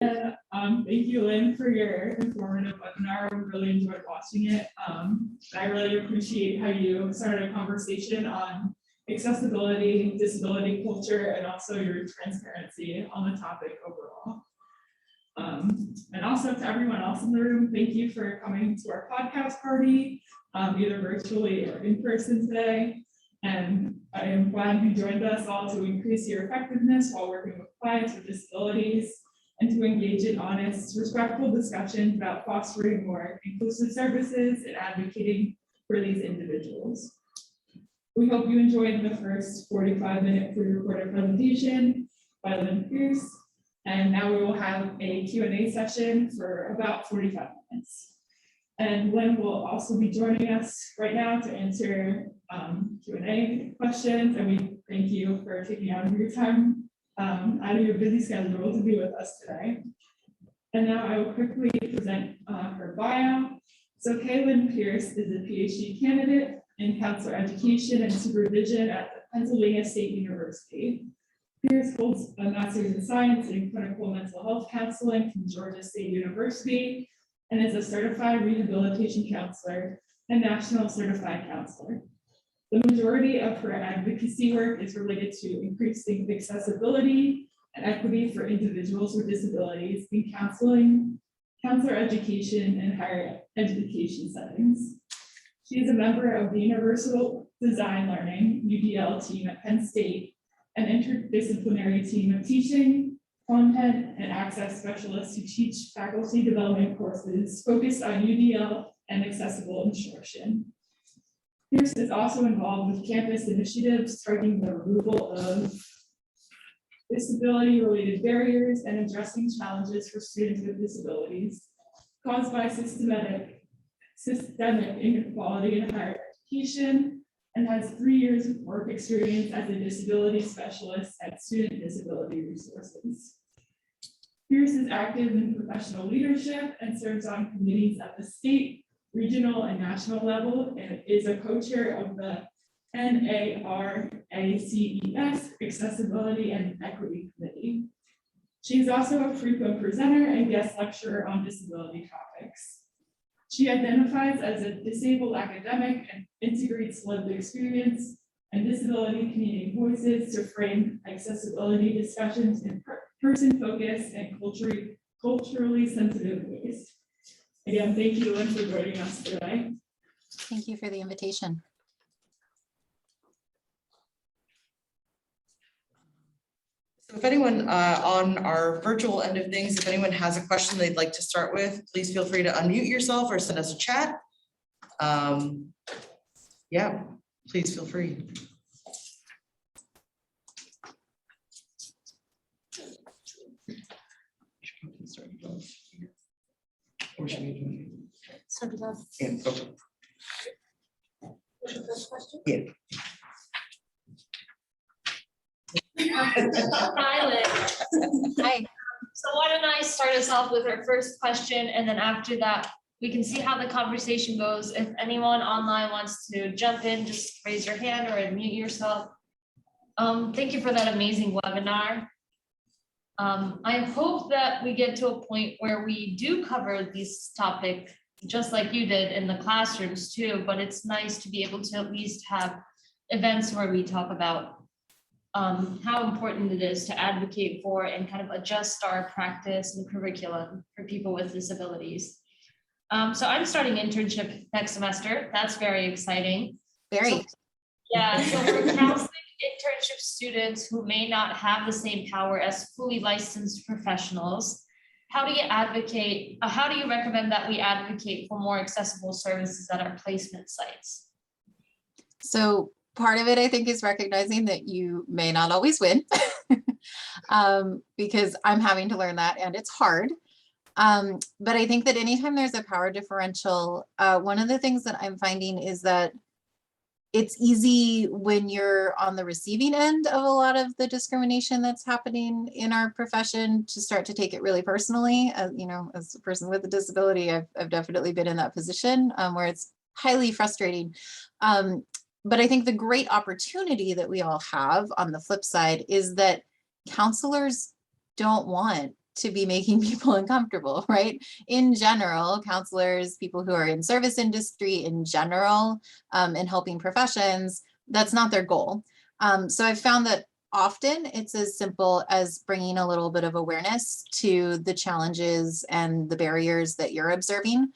And thank you, Lynn, for your informative webinar. We really enjoyed watching it. I really appreciate how you started a conversation on accessibility, disability culture, and also your transparency on the topic overall. And also to everyone else in the room, thank you for coming to our podcast party, either virtually or in person today. And I am glad you joined us all to increase your effectiveness while working with clients with disabilities and to engage in honest, respectful discussions about fostering more inclusive services and advocating for these individuals. We hope you enjoyed the first 45-minute pre-recorded presentation by Lynn Pierce. And now we will have a Q&A session for about 45 minutes. And Lynn will also be joining us right now to answer Q&A questions. And we thank you for taking out of your time out of your busy schedule to be with us today. And now I will quickly present her bio. So Lynn Pierce is a PhD candidate in counselor education and supervision at the Pennsylvania State University. Pierce holds a master's in science in clinical mental health counseling from Georgia State University and is a certified rehabilitation counselor and national certified counselor. The majority of her advocacy work is related to increasing accessibility and equity for individuals with disabilities in counseling, counselor education, and higher education settings. She is a member of the Universal Design Learning (UDL) team at Penn State, an interdisciplinary team of teaching, content, and access specialists who teach faculty development courses focused on UDL and accessible instruction. Pierce is also involved with campus initiatives targeting the removal of disability-related barriers and addressing challenges for students with disabilities caused by systemic inequality in higher education, and has 3 years of work experience as a disability specialist at Student Disability Resources. Pierce is active in professional leadership and serves on committees at the state, regional, and national level, and is a co-chair of the NARACES Accessibility and Equity Committee. She is also a frequent presenter and guest lecturer on disability topics. She identifies as a disabled academic and integrates lived experience and disability community voices to frame accessibility discussions in person-focused and culturally sensitive ways. Again, thank you, Lynn, for joining us today. Thank you for the invitation. So if anyone on our virtual end of things, if anyone has a question they'd like to start with, please feel free to unmute yourself or send us a chat. Yeah, please feel free. Or should we Start with us. do it? Yeah, okay. What's your first question? Yeah. Hi, Lynn. Hi. So why don't I start us off with our first question, and then after that, we can see how the conversation goes. If anyone online wants to jump in, just raise your hand or unmute yourself. Thank you for that amazing webinar. I hope that we get to a point where we do cover this topic, just like you did in the classrooms too, but it's nice to be able to at least have events where we talk about how important it is to advocate for and kind of adjust our practice and curriculum for people with disabilities. So I'm starting internship next semester. That's very exciting. Very. Yeah, so we're counseling internship students who may not have the same power as fully licensed professionals. How do you advocate, how do you recommend that we advocate for more accessible services at our placement sites? So part of it, I think, is recognizing that you may not always win because I'm having to learn that and it's hard. But I think that anytime there's a power differential, one of the things that I'm finding is that it's easy when you're on the receiving end of a lot of the discrimination that's happening in our profession to start to take it really personally. You know, as a person with a disability, I've definitely been in that position where it's highly frustrating. But I think the great opportunity that we all have on the flip side is that counselors don't want to be making people uncomfortable, right? In general, counselors, people who are in service industry in general, and helping professions, that's not their goal. So I've found that often it's as simple as bringing a little bit of awareness to the challenges and the barriers that you're observing.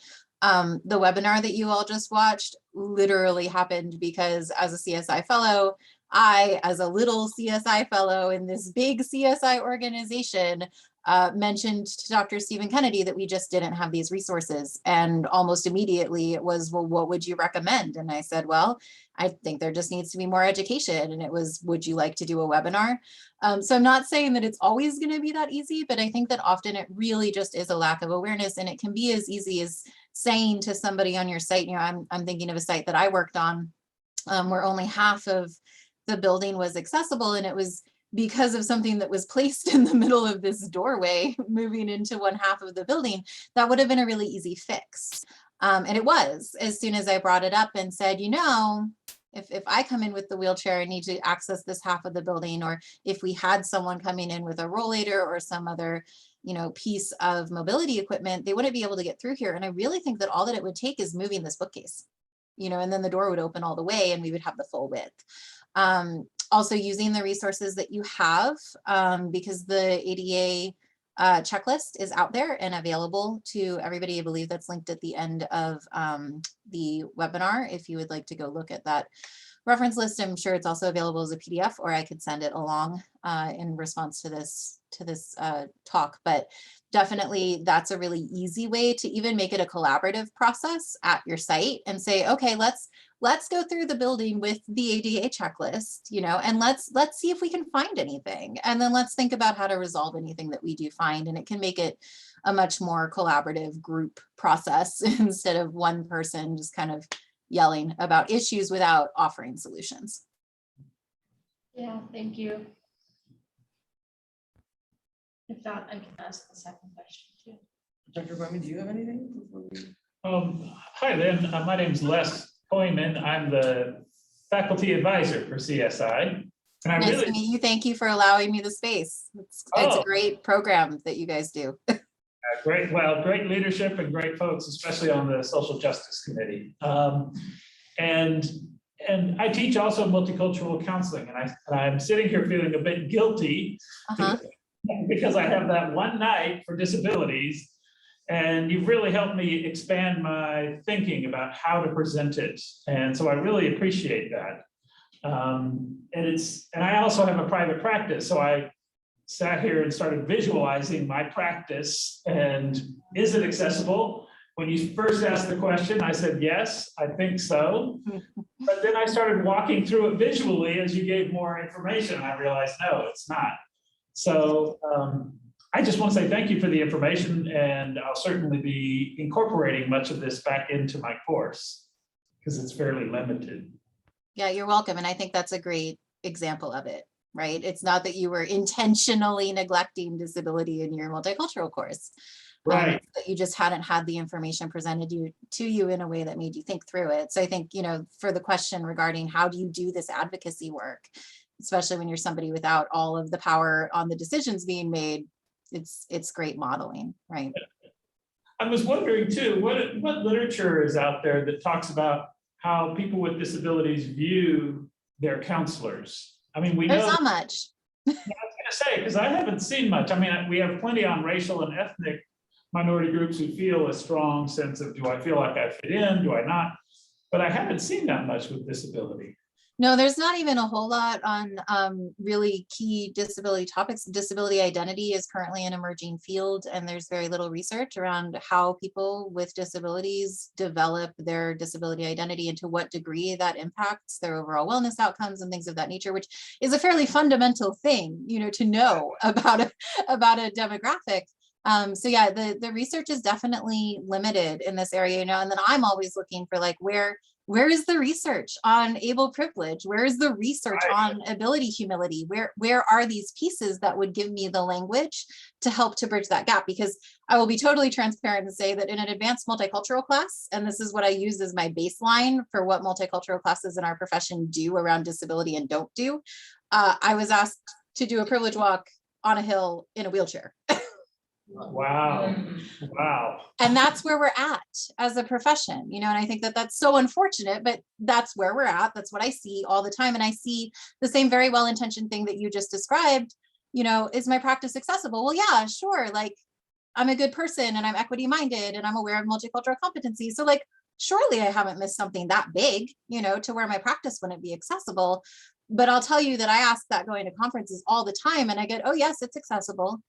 The webinar that you all just watched literally happened because as a CSI fellow, I, as a little CSI fellow in this big CSI organization, mentioned to Dr. Stephen Kennedy that we just didn't have these resources. And almost immediately it was, well, what would you recommend? And I said, well, I think there just needs to be more education. And it was, would you like to do a webinar? So I'm not saying that it's always going to be that easy, but I think that often it really just is a lack of awareness. And it can be as easy as saying to somebody on your site, you know, I'm thinking of a site that I worked on where only half of the building was accessible, and it was because of something that was placed in the middle of this doorway moving into one half of the building. That would have been a really easy fix. And it was, as soon as I brought it up and said, you know, if I come in with the wheelchair, I need to access this half of the building, or if we had someone coming in with a rollator or some other, you know, piece of mobility equipment, they wouldn't be able to get through here. And I really think that all that it would take is moving this bookcase, you know, and then the door would open all the way and we would have the full width. Also using the resources that you have, because the ADA checklist is out there and available to everybody. I believe that's linked at the end of the webinar. If you would like to go look at that reference list, I'm sure it's also available as a PDF, or I could send it along in response to this talk. But definitely that's a really easy way to even make it a collaborative process at your site and say, okay, let's go through the building with the ADA checklist, you know, and let's see if we can find anything. And then let's think about how to resolve anything that we do find. And it can make it a much more collaborative group process instead of one person just kind of yelling about issues without offering solutions. Yeah, thank you. If not, I can ask the second question too. Dr. Gorman, do you have anything before we? Hi, Lynn. My name's Les Hoyman. I'm the faculty advisor for CSI. And I Nice really to meet you. Thank you for allowing me the space. It's a great program that you guys do. great leadership and great folks, especially on the Social Justice Committee. And I teach also multicultural counseling, and I'm sitting here feeling a bit guilty because I have that one night for disabilities, and you've really helped me expand my thinking about how to present it. And so I really appreciate that. And I also have a private practice. So I sat here and started visualizing my practice and is it accessible? When you first asked the question, I said, yes, I think so. But then I started walking through it visually as you gave more information. And I realized, no, it's not. So I just want to say thank you for the information, and I'll certainly be incorporating much of this back into my course because it's fairly limited. Yeah, you're welcome. And I think that's a great example of it, right? It's not that you were intentionally neglecting disability in your multicultural course. Right. That you just hadn't had the information presented to you in a way that made you think through it. So I think, you know, for the question regarding how do you do this advocacy work, especially when you're somebody without all of the power on the decisions being made, it's great modeling, right? I was wondering too, what literature is out there that talks about how people with disabilities view their counselors? I mean, There's not much. I was going to say, because I haven't seen much. I mean, we have plenty on racial and ethnic minority groups who feel a strong sense of, do I feel like I fit in? Do I not? But I haven't seen that much with disability. No, there's not even a whole lot on really key disability topics. Disability identity is currently an emerging field, and there's very little research around how people with disabilities develop their disability identity and to what degree that impacts their overall wellness outcomes and things of that nature, which is a fairly fundamental thing, you know, to know about a demographic. So yeah, the research is definitely limited in this area, you know, and then I'm always looking for like, where is the research on able privilege? Where is the research on ability humility? Where are these pieces that would give me the language to help to bridge that gap? Because I will be totally transparent and say that in an advanced multicultural class, and this is what I use as my baseline for what multicultural classes in our profession do around disability and don't do, I was asked to do a privilege walk on a hill in a wheelchair. Wow, wow. And that's where we're at as a profession, and I think that that's so unfortunate, but that's where we're at. That's what I see all the time. And I see the same very well-intentioned thing that you just described, is my practice accessible? Well, yeah, sure. Like, I'm a good person and I'm equity minded and I'm aware of multicultural competencies. So like, surely I haven't missed something that big, to where my practice wouldn't be accessible. But I'll tell you that I ask that going to conferences all the time and I get, oh yes, it's accessible.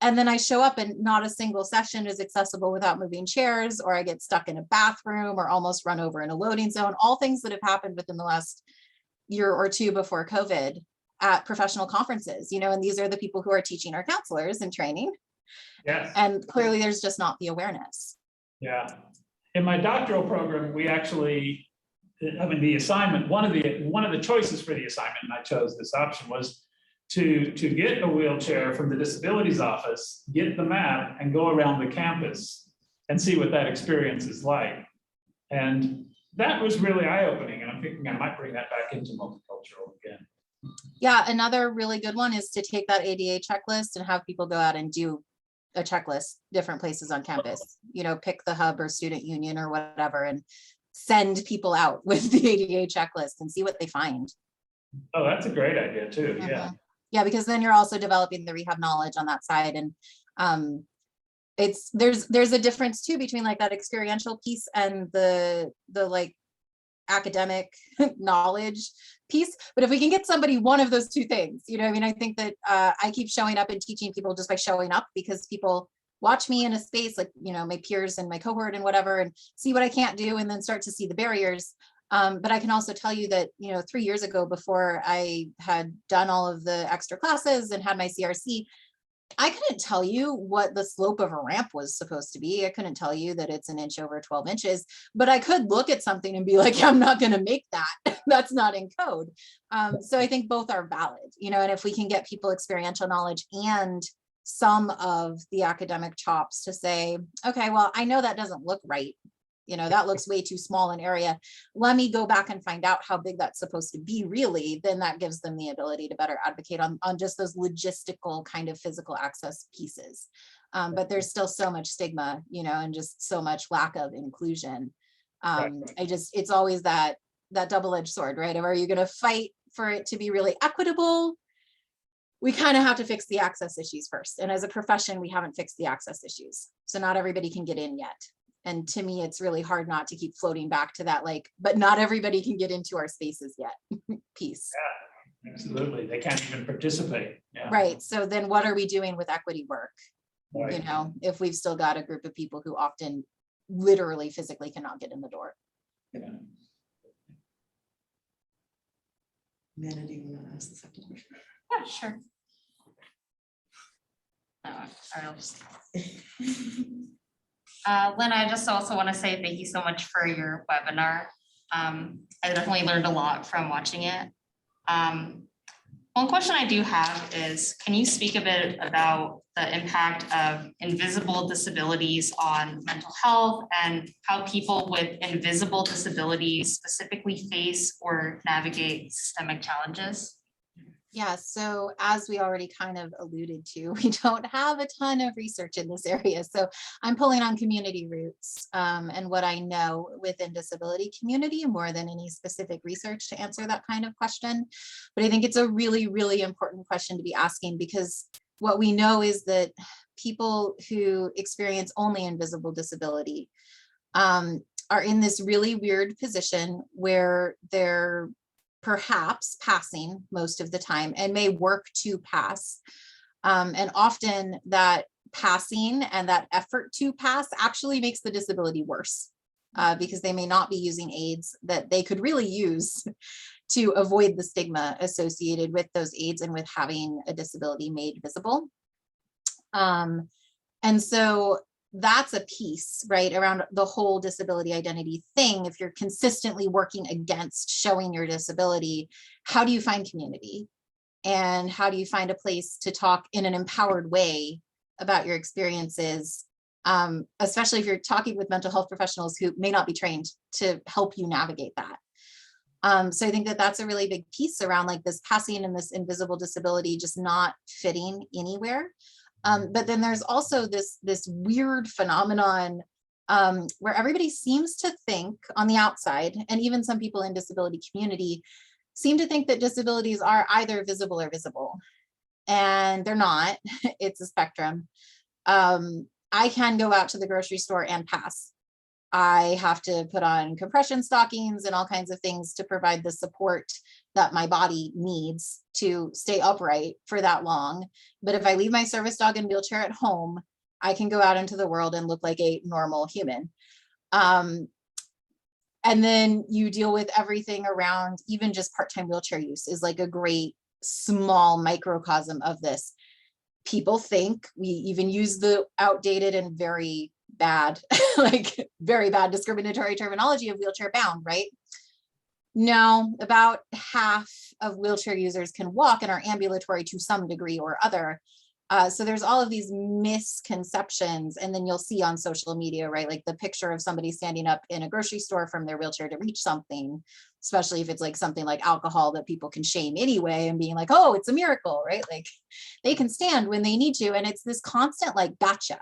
And then I show up and not a single session is accessible without moving chairs, or I get stuck in a bathroom or almost run over in a loading zone, all things that have happened within the last year or two before COVID at professional conferences, and these are the people who are teaching our counselors and training. Yes. And clearly there's just not the awareness. Yeah. In my doctoral program, we actually, the assignment, one of the choices for the assignment, and I chose this option, was to get a wheelchair from the disabilities office, get the map and go around the campus and see what that experience is like. And that was really eye-opening. And I'm thinking I might bring that back into multicultural again. Yeah, another really good one is to take that ADA checklist and have people go out and do a checklist, different places on campus, pick the hub or student union or whatever, and send people out with the ADA checklist and see what they find. Oh, that's a great idea too. Yeah. Yeah, because then you're also developing the rehab knowledge on that side. And there's a difference too between like that experiential piece and the like academic knowledge piece. But if we can get somebody one of those two things, I think that I keep showing up and teaching people just by showing up, because people watch me in a space like, my peers and my cohort and whatever, and see what I can't do and then start to see the barriers. But I can also tell you that, 3 years ago, before I had done all of the extra classes and had my CRC, I couldn't tell you what the slope of a ramp was supposed to be. I couldn't tell you that it's an inch over 12 inches, but I could look at something and be like, I'm not going to make that. That's not in code. So I think both are valid, and if we can get people experiential knowledge and some of the academic chops to say, okay, well, I know that doesn't look right. That looks way too small an area. Let me go back and find out how big that's supposed to be really. Then that gives them the ability to better advocate on just those logistical kind of physical access pieces. But there's still so much stigma, and just so much lack of inclusion. It's always that double-edged sword, right? Are you going to fight for it to be really equitable? We kind of have to fix the access issues first. And as a profession, we haven't fixed the access issues. So not everybody can get in yet. And to me, it's really hard not to keep floating back to that, like, but not everybody can get into our spaces yet piece. Yeah, absolutely. They can't even participate. Yeah. Right. So then what are we doing with equity work? Right. If we've still got a group of people who often literally physically cannot get in the door. Yeah. Amanda, do you want to ask the second question? Yeah, sure. Sorry, I'll just. Lynn, I just also want to say thank you so much for your webinar. I definitely learned a lot from watching it. One question I do have is, can you speak a bit about the impact of invisible disabilities on mental health and how people with invisible disabilities specifically face or navigate systemic challenges? Yeah, so as we already kind of alluded to, we don't have a ton of research in this area. So I'm pulling on community roots and what I know within disability community more than any specific research to answer that kind of question. But I think it's a really, really important question to be asking, because what we know is that people who experience only invisible disability are in this really weird position where they're perhaps passing most of the time and may work to pass. And often that passing and that effort to pass actually makes the disability worse because they may not be using aids that they could really use to avoid the stigma associated with those aids and with having a disability made visible. And so that's a piece, right, around the whole disability identity thing. If you're consistently working against showing your disability, how do you find community? And how do you find a place to talk in an empowered way about your experiences, especially if you're talking with mental health professionals who may not be trained to help you navigate that? So I think that that's a really big piece around like this passing and this invisible disability just not fitting anywhere. But then there's also this weird phenomenon where everybody seems to think on the outside, and even some people in disability community seem to think that disabilities are either visible or visible, and they're not. It's a spectrum. I can go out to the grocery store and pass. I have to put on compression stockings and all kinds of things to provide the support that my body needs to stay upright for that long. But if I leave my service dog and wheelchair at home, I can go out into the world and look like a normal human. And then you deal with everything around, even just part-time wheelchair use is like a great small microcosm of this. People think we even use the outdated and very bad, like very bad discriminatory terminology of wheelchair bound, right? No, about half of wheelchair users can walk and are ambulatory to some degree or other. So there's all of these misconceptions, and then you'll see on social media, right? Like the picture of somebody standing up in a grocery store from their wheelchair to reach something, especially if it's like something like alcohol that people can shame anyway, and being like, oh, it's a miracle, right? Like they can stand when they need to. And it's this constant like gotcha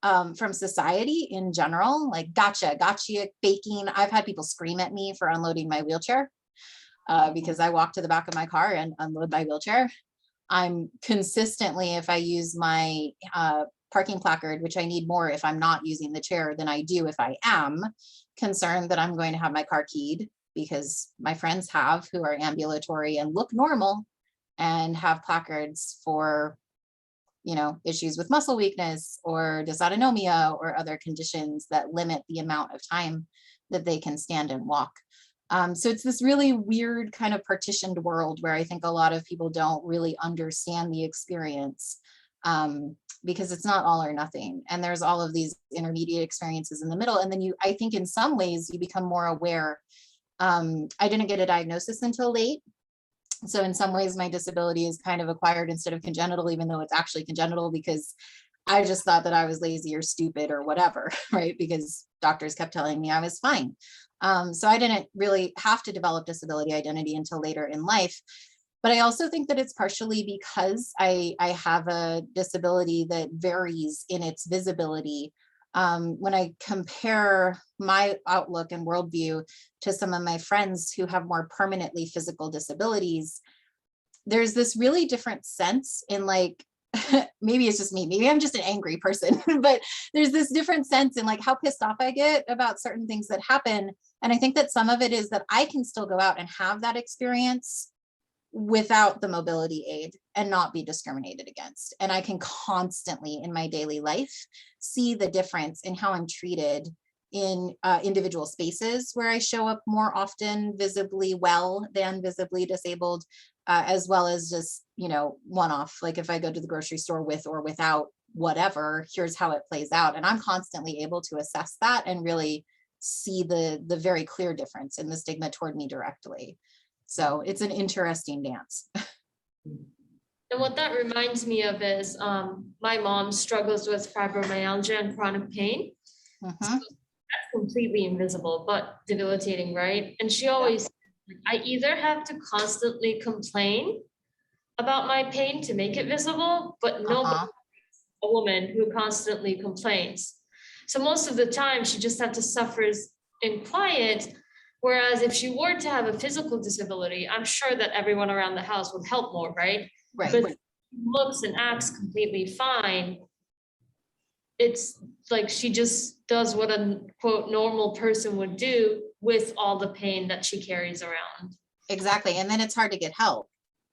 from society in general, like gotcha baking. I've had people scream at me for unloading my wheelchair because I walk to the back of my car and unload my wheelchair. I'm consistently, if I use my parking placard, which I need more if I'm not using the chair than I do if I am, concerned that I'm going to have my car keyed, because my friends have who are ambulatory and look normal and have placards for, you know, issues with muscle weakness or dysautonomia or other conditions that limit the amount of time that they can stand and walk. So it's this really weird kind of partitioned world where I think a lot of people don't really understand the experience because it's not all or nothing. And there's all of these intermediate experiences in the middle. And then you, I think in some ways you become more aware. I didn't get a diagnosis until late. So in some ways my disability is kind of acquired instead of congenital, even though it's actually congenital, because I just thought that I was lazy or stupid or whatever, right? Because doctors kept telling me I was fine. So I didn't really have to develop disability identity until later in life. But I also think that it's partially because I have a disability that varies in its visibility. When I compare my outlook and worldview to some of my friends who have more permanently physical disabilities, there's this really different sense in like, maybe it's just me, maybe I'm just an angry person, but there's this different sense in like how pissed off I get about certain things that happen. And I think that some of it is that I can still go out and have that experience without the mobility aid and not be discriminated against. And I can constantly in my daily life see the difference in how I'm treated in individual spaces where I show up more often visibly well than visibly disabled, as well as just, you know, one-off, like if I go to the grocery store with or without whatever, here's how it plays out. And I'm constantly able to assess that and really see the very clear difference in the stigma toward me directly. So it's an interesting dance. And what that reminds me of is my mom struggles with fibromyalgia and chronic pain. So that's completely invisible, but debilitating, right? And she always, I either have to constantly complain about my pain to make it visible, but nobody, a woman who constantly complains. So most of the time she just had to suffer in quiet. Whereas if she were to have a physical disability, I'm sure that everyone around the house would help more, right? Right. But looks and acts completely fine. It's like she just does what a quote normal person would do with all the pain that she carries around. Exactly. And then it's hard to get help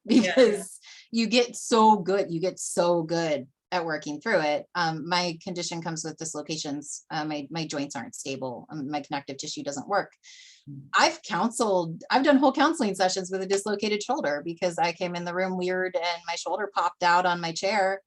because you get so good at working through it. My condition comes with dislocations. My joints aren't stable. My connective tissue doesn't work. I've done whole counseling sessions with a dislocated shoulder because I came in the room weird and my shoulder popped out on my chair.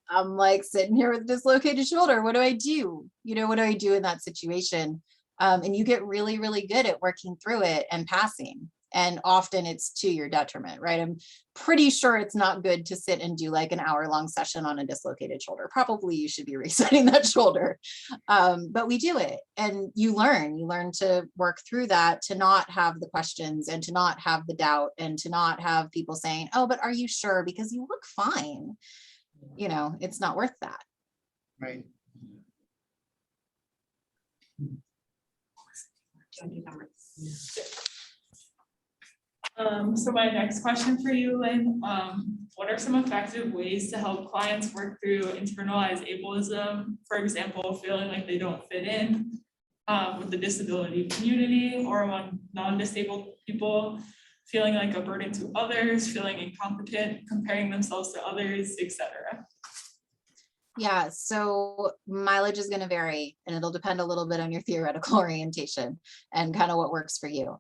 I'm like sitting here with a dislocated shoulder. What do I do? You know, what do I do in that situation? And you get really, really good at working through it and passing. And often it's to your detriment, right? I'm pretty sure it's not good to sit and do like an hour-long session on a dislocated shoulder. Probably you should be resetting that shoulder. But we do it and you learn to work through that, to not have the questions and to not have the doubt and to not have people saying, oh, but are you sure? Because you look fine. you know, it's not worth that. Right. So my next question for you, Lynn, what are some effective ways to help clients work through internalized ableism? For example, feeling like they don't fit in with the disability community or among non-disabled people, feeling like a burden to others, feeling incompetent, comparing themselves to others, etc. Yeah, so mileage is going to vary and it'll depend a little bit on your theoretical orientation and kind of what works for you.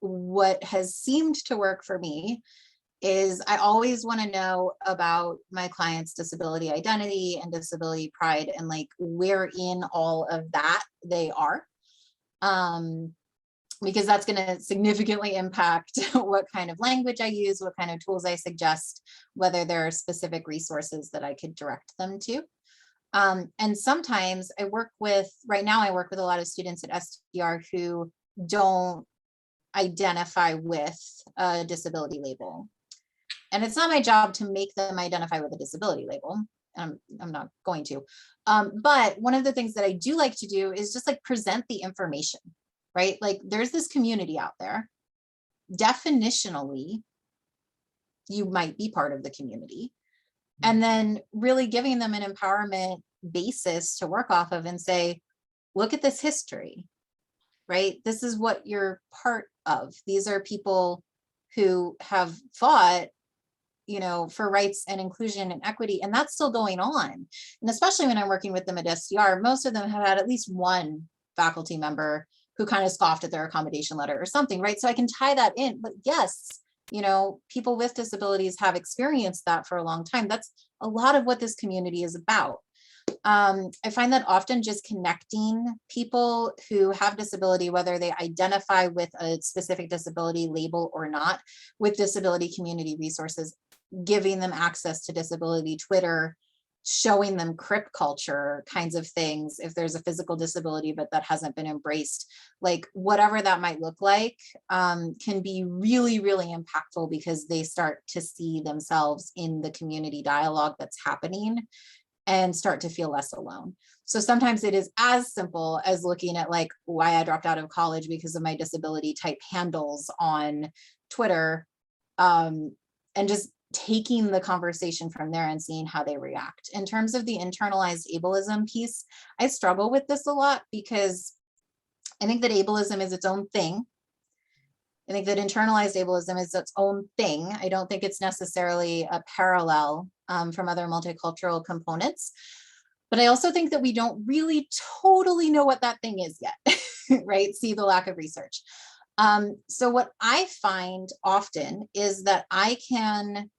What has seemed to work for me is I always want to know about my client's disability identity and disability pride and like where in all of that they are. Because that's going to significantly impact what kind of language I use, what kind of tools I suggest, whether there are specific resources that I could direct them to. And sometimes right now I work with a lot of students at SDR who don't identify with a disability label. And it's not my job to make them identify with a disability label. I'm not going to. But one of the things that I do like to do is just like present the information. Right? Like there's this community out there. Definitionally, you might be part of the community. And then really giving them an empowerment basis to work off of and say, look at this history, right? This is what you're part of. These are people who have fought, you know, for rights and inclusion and equity, and that's still going on. And especially when I'm working with them at SDR, most of them have had at least one faculty member who kind of scoffed at their accommodation letter or something, right? So I can tie that in, but yes, you know, people with disabilities have experienced that for a long time. That's a lot of what this community is about. I find that often just connecting people who have disability, whether they identify with a specific disability label or not, with disability community resources, giving them access to disability Twitter, showing them crip culture kinds of things, if there's a physical disability, but that hasn't been embraced, like whatever that might look like, can be really, really impactful because they start to see themselves in the community dialogue that's happening and start to feel less alone. So sometimes it is as simple as looking at like why I dropped out of college because of my disability type handles on Twitter, and just taking the conversation from there and seeing how they react. In terms of the internalized ableism piece, I struggle with this a lot because I think that ableism is its own thing. I think that internalized ableism is its own thing. I don't think it's necessarily a parallel from other multicultural components. But I also think that we don't really totally know what that thing is yet, right? See the lack of research. So what I find often is that I can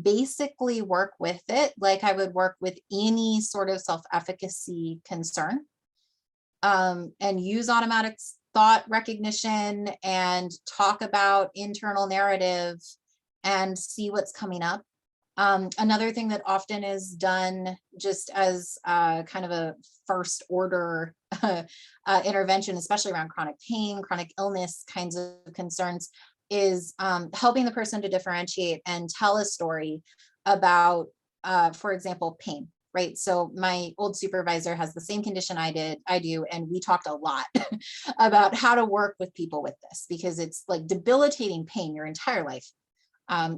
basically work with it like I would work with any sort of self-efficacy concern, and use automatic thought recognition and talk about internal narrative and see what's coming up. Another thing that often is done just as kind of a first order intervention, especially around chronic pain, chronic illness kinds of concerns, is helping the person to differentiate and tell a story about, for example, pain, right? So my old supervisor has the same condition I do, and we talked a lot about how to work with people with this because it's like debilitating pain your entire life.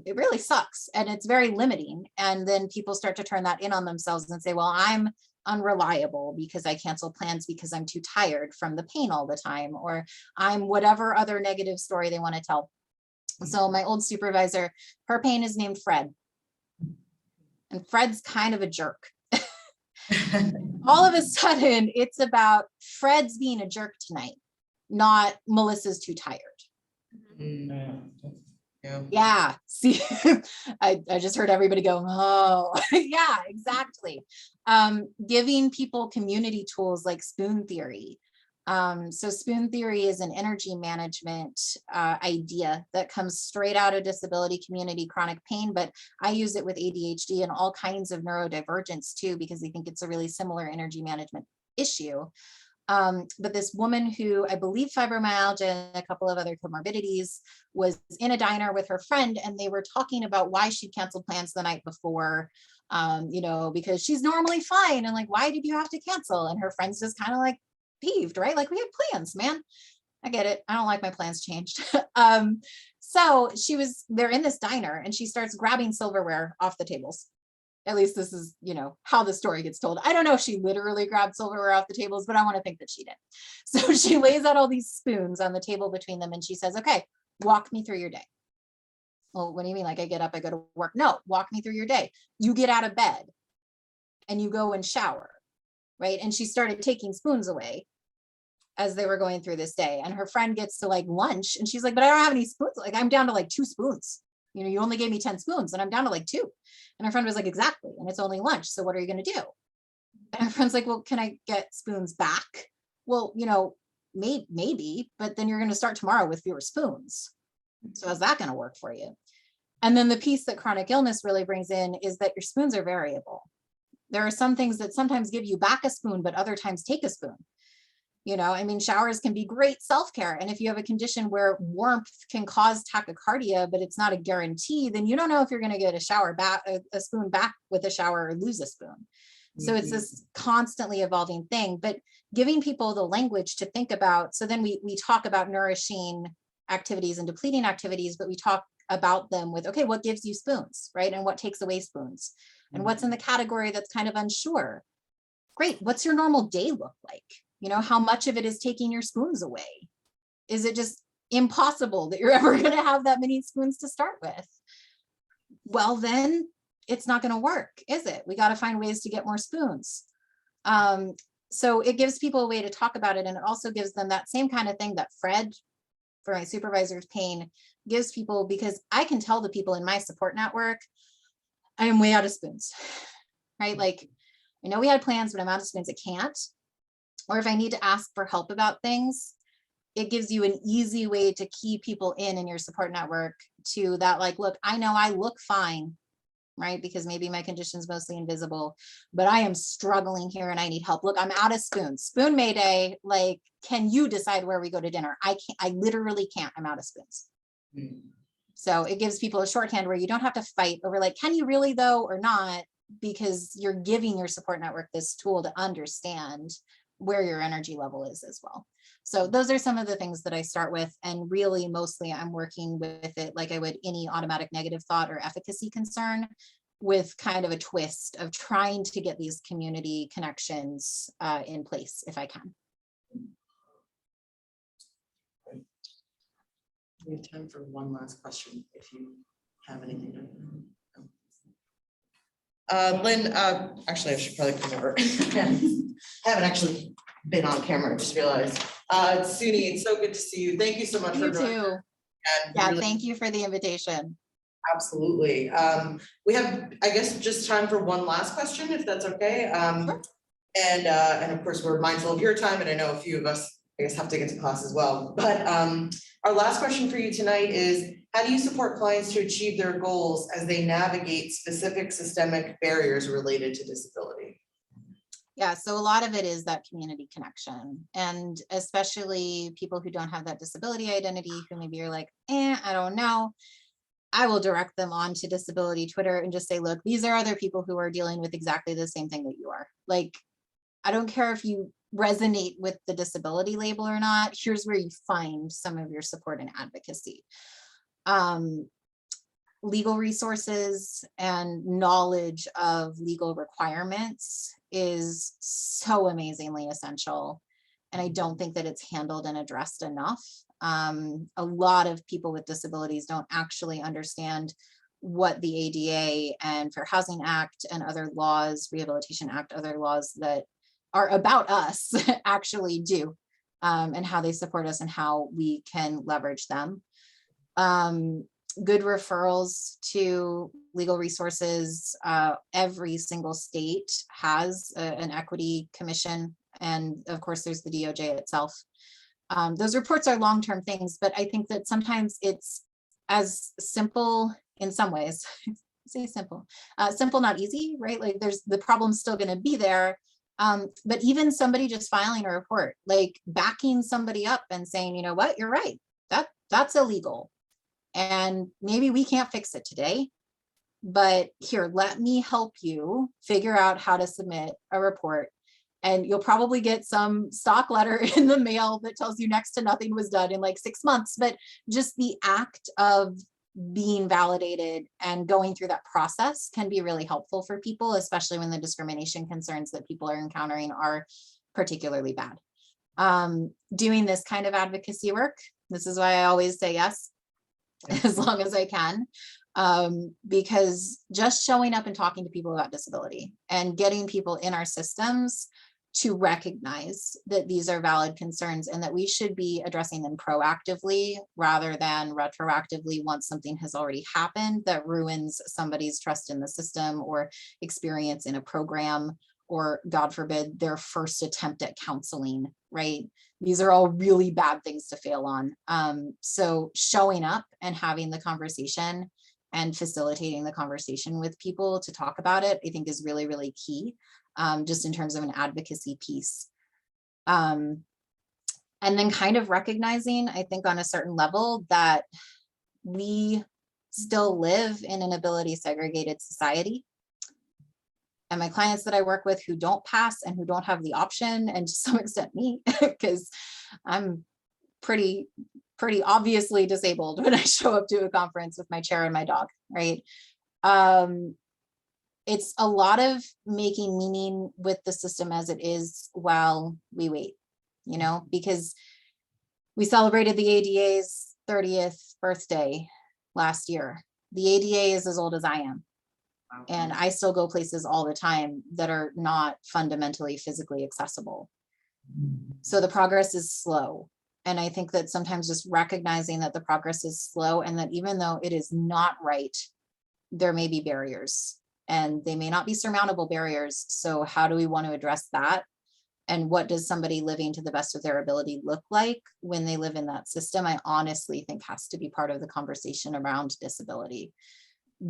It really sucks and it's very limiting. And then people start to turn that in on themselves and say, well, I'm unreliable because I cancel plans because I'm too tired from the pain all the time, or I'm whatever other negative story they want to tell. So my old supervisor, her pain is named Fred. And Fred's kind of a jerk. All of a sudden, it's about Fred's being a jerk tonight, not Melissa's too tired. Yeah, see, I just heard everybody go, oh, yeah, exactly. Giving people community tools like spoon theory. So spoon theory is an energy management idea that comes straight out of disability community chronic pain, but I use it with ADHD and all kinds of neurodivergence too, because I think it's a really similar energy management issue. But this woman who I believe fibromyalgia and a couple of other comorbidities was in a diner with her friend, and they were talking about why she'd canceled plans the night before. you know, because she's normally fine. And like, why did you have to cancel? And her friend's just kind of like peeved, right? Like, we had plans, man. I get it. I don't like my plans changed. So they're in this diner and she starts grabbing silverware off the tables. At least this is, you know, how the story gets told. I don't know if she literally grabbed silverware off the tables, but I want to think that she did. So she lays out all these spoons on the table between them and she says, okay, walk me through your day. Well, what do you mean? Like, I get up, I go to work? No, walk me through your day. You get out of bed and you go and shower, right? And she started taking spoons away as they were going through this day. And her friend gets to like lunch and she's like, but I don't have any spoons. Like, I'm down to like 2 spoons. You know, you only gave me 10 spoons and I'm down to like 2. And her friend was like, exactly. And it's only lunch. So what are you going to do? And her friend's like, well, can I get spoons back? Well, you know, maybe, but then you're going to start tomorrow with fewer spoons. So how's that going to work for you? And then the piece that chronic illness really brings in is that your spoons are variable. There are some things that sometimes give you back a spoon, but other times take a spoon. You know, I mean, showers can be great self-care. And if you have a condition where warmth can cause tachycardia, but it's not a guarantee, then you don't know if you're going to get a shower back, a spoon back with a shower, or lose a spoon. So it's this constantly evolving thing, but giving people the language to think about. So then we talk about nourishing activities and depleting activities, but we talk about them with, okay, what gives you spoons, right? And what takes away spoons? And what's in the category that's kind of unsure? Great. What's your normal day look like? You know, how much of it is taking your spoons away? Is it just impossible that you're ever going to have that many spoons to start with? Well, then it's not going to work, is it? We got to find ways to get more spoons. So it gives people a way to talk about it. And it also gives them that same kind of thing that Fred, for my supervisor's pain, gives people, because I can tell the people in my support network, I am way out of spoons, right? Like, I know we had plans, but I'm out of spoons. I can't. Or if I need to ask for help about things, it gives you an easy way to key people in your support network to that, like, look, I know I look fine, right? Because maybe my condition's mostly invisible, but I am struggling here and I need help. Look, I'm out of spoons. Spoon Mayday, like, can you decide where we go to dinner? I can't, I literally can't, I'm out of spoons. So it gives people a shorthand where you don't have to fight over like, can you really though, or not, because you're giving your support network this tool to understand where your energy level is as well. So those are some of the things that I start with. And really, mostly I'm working with it like I would any automatic negative thought or efficacy concern, with kind of a twist of trying to get these community connections in place if I can. We have time for one last question if you have anything to. Lynn, actually, I should probably come over. I haven't actually been on camera, I just realized. Suni, it's so good to see you. Thank you so much for You joining. too. And Yeah, really- thank you for the invitation. Absolutely. We have, I guess, just time for one last question, if that's okay. Sure. And of course, we're mindful of your time, and I know a few of us, I guess, have to get to class as well. But our last question for you tonight is, how do you support clients to achieve their goals as they navigate specific systemic barriers related to disability? Yeah, so a lot of it is that community connection, and especially people who don't have that disability identity, who maybe you're like, I don't know. I will direct them on to disability Twitter and just say, look, these are other people who are dealing with exactly the same thing that you are. Like, I don't care if you resonate with the disability label or not. Here's where you find some of your support and advocacy. Legal resources and knowledge of legal requirements is so amazingly essential. And I don't think that it's handled and addressed enough. A lot of people with disabilities don't actually understand what the ADA and Fair Housing Act and other laws, Rehabilitation Act, other laws that are about us actually do, and how they support us and how we can leverage them. Good referrals to legal resources. Every single state has an equity commission. And of course, there's the DOJ itself. Those reports are long-term things, but I think that sometimes it's as simple in some ways, say simple, simple, not easy, right? Like there's the problem's still going to be there. But even somebody just filing a report, like backing somebody up and saying, you know what, you're right, that's illegal. And maybe we can't fix it today, but here, let me help you figure out how to submit a report. And you'll probably get some stock letter in the mail that tells you next to nothing was done in like 6 months, but just the act of being validated and going through that process can be really helpful for people, especially when the discrimination concerns that people are encountering are particularly bad. Doing this kind of advocacy work, this is why I always say yes, as long as I can, because just showing up and talking to people about disability and getting people in our systems to recognize that these are valid concerns and that we should be addressing them proactively rather than retroactively once something has already happened that ruins somebody's trust in the system or experience in a program, or God forbid, their first attempt at counseling, right? These are all really bad things to fail on. So showing up and having the conversation and facilitating the conversation with people to talk about it, I think is really, really key, just in terms of an advocacy piece. And then kind of recognizing, I think on a certain level, that we still live in an ability segregated society. And my clients that I work with who don't pass and who don't have the option, and to some extent me, because I'm pretty obviously disabled when I show up to a conference with my chair and my dog, right? It's a lot of making meaning with the system as it is while we wait, you know, because we celebrated the ADA's 30th birthday last year. The ADA is as old as I am. And I still go places all the time that are not fundamentally physically accessible. So the progress is slow. And I think that sometimes just recognizing that the progress is slow and that even though it is not right, there may be barriers and they may not be surmountable barriers. So how do we want to address that? And what does somebody living to the best of their ability look like when they live in that system? I honestly think has to be part of the conversation around disability,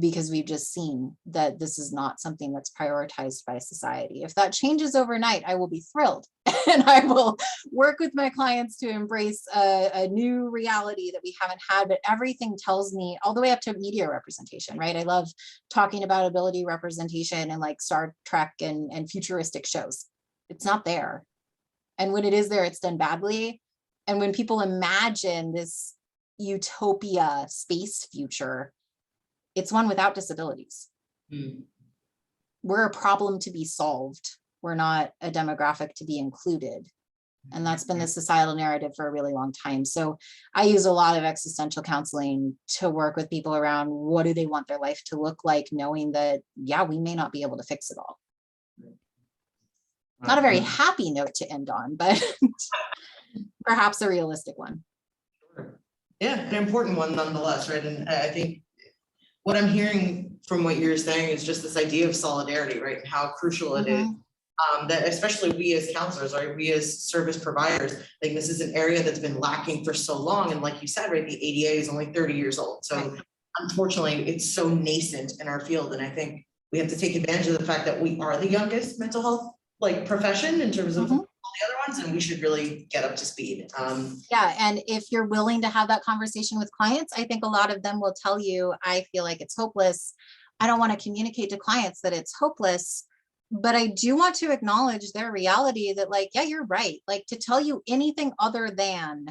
because we've just seen that this is not something that's prioritized by society. If that changes overnight, I will be thrilled. And I will work with my clients to embrace a new reality that we haven't had, but everything tells me all the way up to media representation, right? I love talking about ability representation and like Star Trek and futuristic shows. It's not there. And when it is there, it's done badly. And when people imagine this utopia space future, it's one without disabilities. We're a problem to be solved. We're not a demographic to be included. And that's been the societal narrative for a really long time. So I use a lot of existential counseling to work with people around what do they want their life to look like, knowing that, yeah, we may not be able to fix it all. Not a very happy note to end on, but perhaps a realistic one. Yeah, an important one nonetheless, right? And I think what I'm hearing from what you're saying is just this idea of solidarity, right? And how crucial it is. That especially we as counselors, right? We as service providers, I think this is an area that's been lacking for so long. And like you said, right, the ADA is only 30 years old. So unfortunately, it's so nascent in our field. And I think we have to take advantage of the fact that we are the youngest mental health profession in terms of all the other ones, and we should really get up to speed. Yeah, and if you're willing to have that conversation with clients, I think a lot of them will tell you, I feel like it's hopeless. I don't want to communicate to clients that it's hopeless, but I do want to acknowledge their reality that like, yeah, you're right. Like to tell you anything other than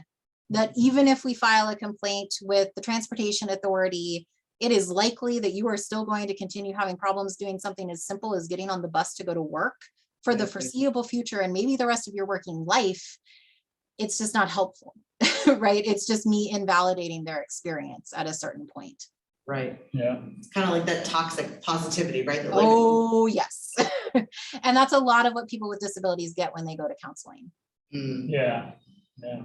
that, even if we file a complaint with the Transportation Authority, it is likely that you are still going to continue having problems doing something as simple as getting on the bus to go to work for the foreseeable future and maybe the rest of your working life. It's just not helpful, right? It's just me invalidating their experience at a certain point. Right. Yeah. It's kind of like that toxic positivity, right? That, Oh, yes. And that's a lot of what people with disabilities get when they go to counseling. Yeah. Yeah.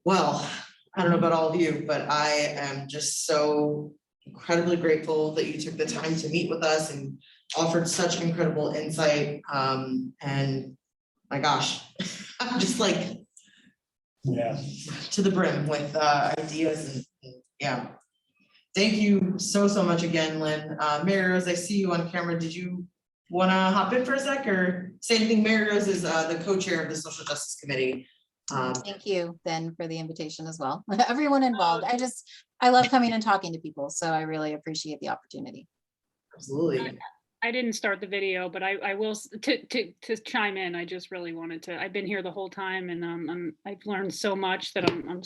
Well, I don't know about all of you, but I am just so incredibly grateful that you took the time to meet with us and offered such incredible insight. And my gosh, I'm just like to the brim with ideas and yeah. Thank you so much again, Lynn. Mary Rose, I see you on camera. Did you want to hop in for a sec or say anything? Mary Rose is the co-chair of the Social Justice Committee. Thank you then for the invitation as well. Everyone involved. I love coming and talking to people, so I really appreciate the opportunity. Absolutely. I didn't start the video, but I will to chime in. I just really wanted to. I've been here the whole time, and I've learned so much that I'm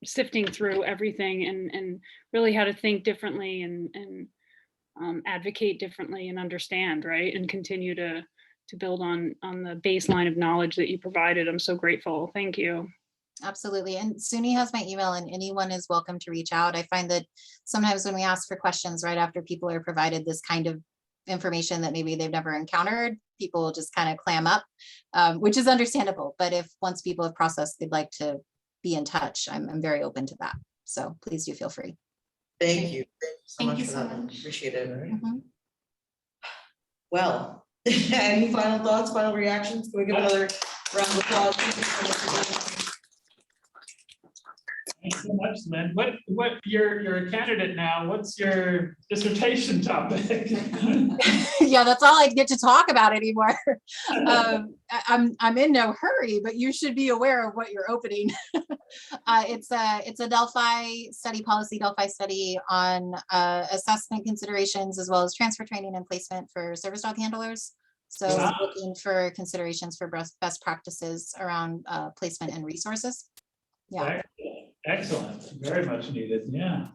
sifting through everything and really how to think differently and advocate differently and understand, right, and continue to build on the baseline of knowledge that you provided. I'm so grateful. Thank you. Absolutely. And Suni has my email and anyone is welcome to reach out. I find that sometimes when we ask for questions right after people are provided this kind of information that maybe they've never encountered, people will just kind of clam up, which is understandable. But if once people have processed, they'd like to be in touch, I'm very open to that. So please do feel free. Thank you. Thank you Thank so much you for so that. much. Appreciate it. Mhm. Well, any final thoughts, final reactions? Can we give another round of applause? Thank you so much for doing this. Thanks so much, Lynn. What, you're a candidate now. What's your dissertation topic? Yeah, that's all I get to talk about anymore. I'm in no hurry, but you should be aware of what you're opening. It's a Delphi study, policy Delphi study on assessment considerations as well as transfer training and placement for service dog handlers. So Wow. looking for considerations for best practices around placement and resources. Yeah. Excellent, very much needed, yeah.